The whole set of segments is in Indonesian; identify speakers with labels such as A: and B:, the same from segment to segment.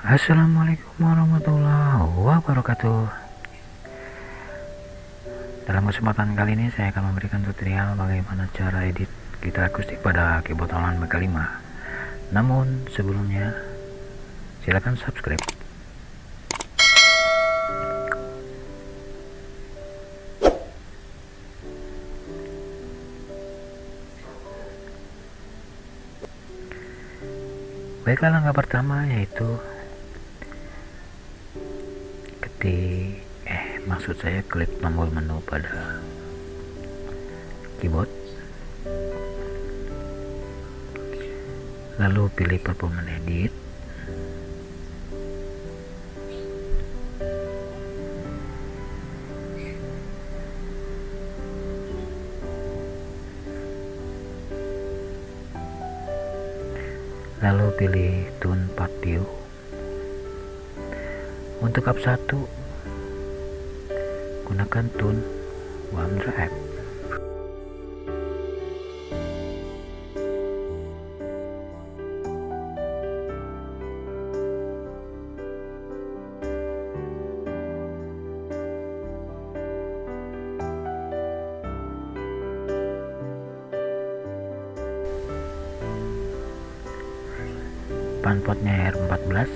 A: Assalamualaikum warahmatullahi wabarakatuh. Dalam kesempatan kali ini saya akan memberikan tutorial bagaimana cara edit gitar akustik pada keyboard Holland MK5. Namun sebelumnya silakan subscribe. Baiklah, langkah pertama yaitu klik tombol menu pada keyboard, lalu pilih performance edit, lalu pilih tune part view. Untuk up 1 gunakan tune one drive. Panpotnya R14,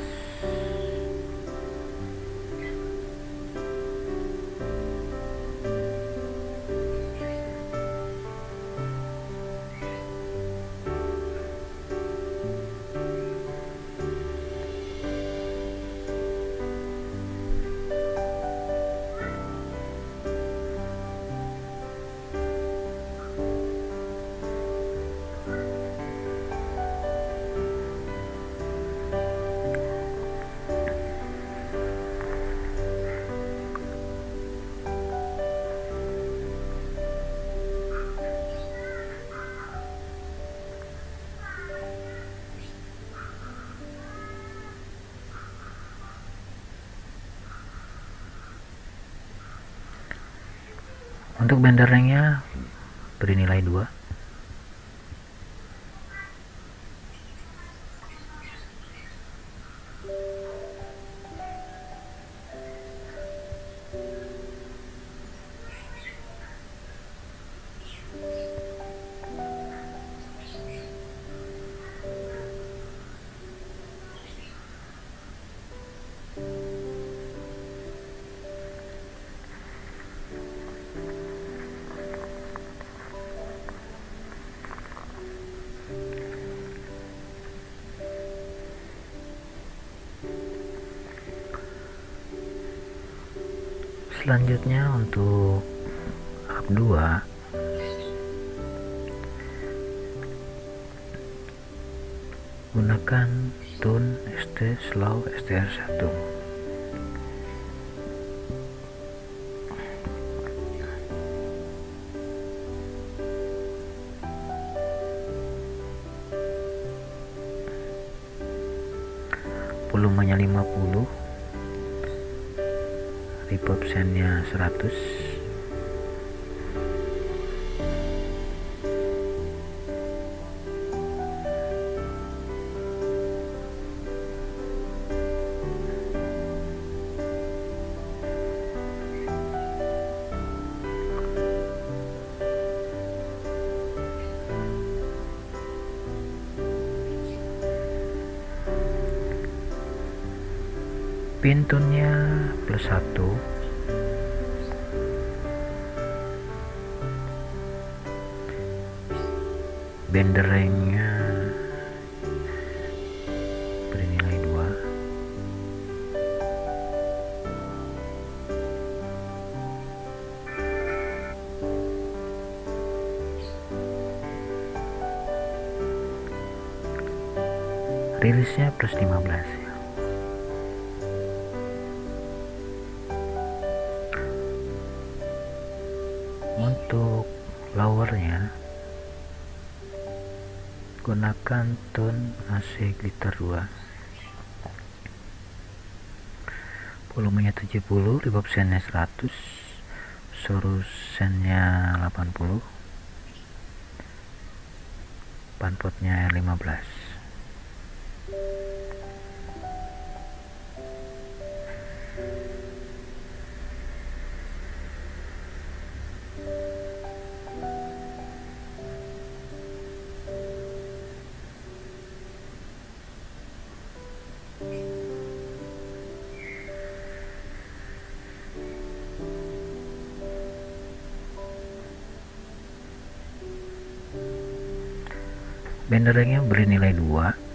A: untuk bender ranknya beri nilai 2. Selanjutnya untuk up 2 gunakan tune ST Slow STR1. Volumenya 50, reverb nya 100, pintunya +1, bender ranknya beri nilai 2. Rilisnya +15 ya. Untuk lowernya gunakan tone AC gitar 2, volumenya 70, reverb nya 100, nya 80, panpotnya 15. Benderengnya beri nilai 2.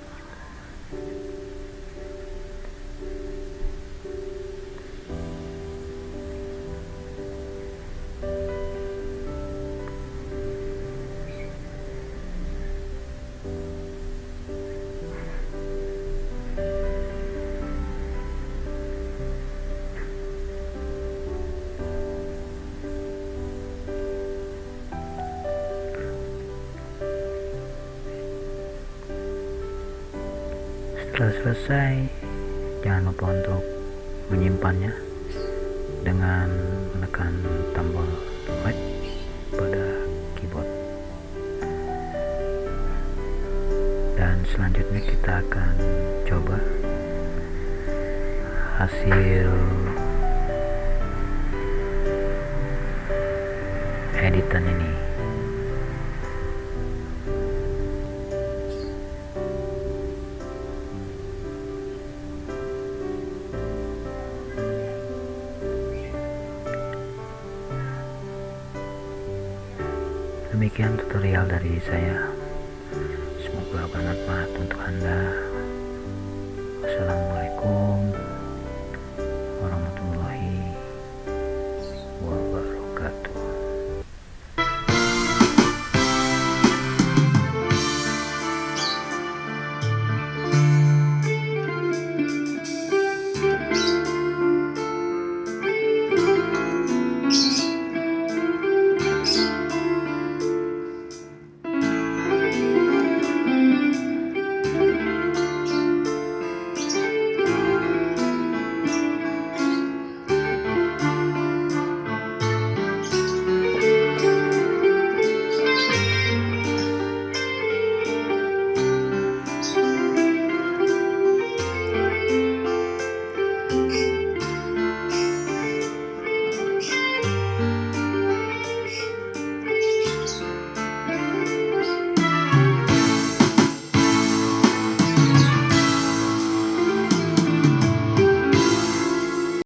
A: Setelah selesai, jangan lupa untuk menyimpannya dengan menekan tombol right pada keyboard. Dan selanjutnya kita akan coba hasil editan ini. Demikian tutorial dari saya, semoga bermanfaat untuk Anda.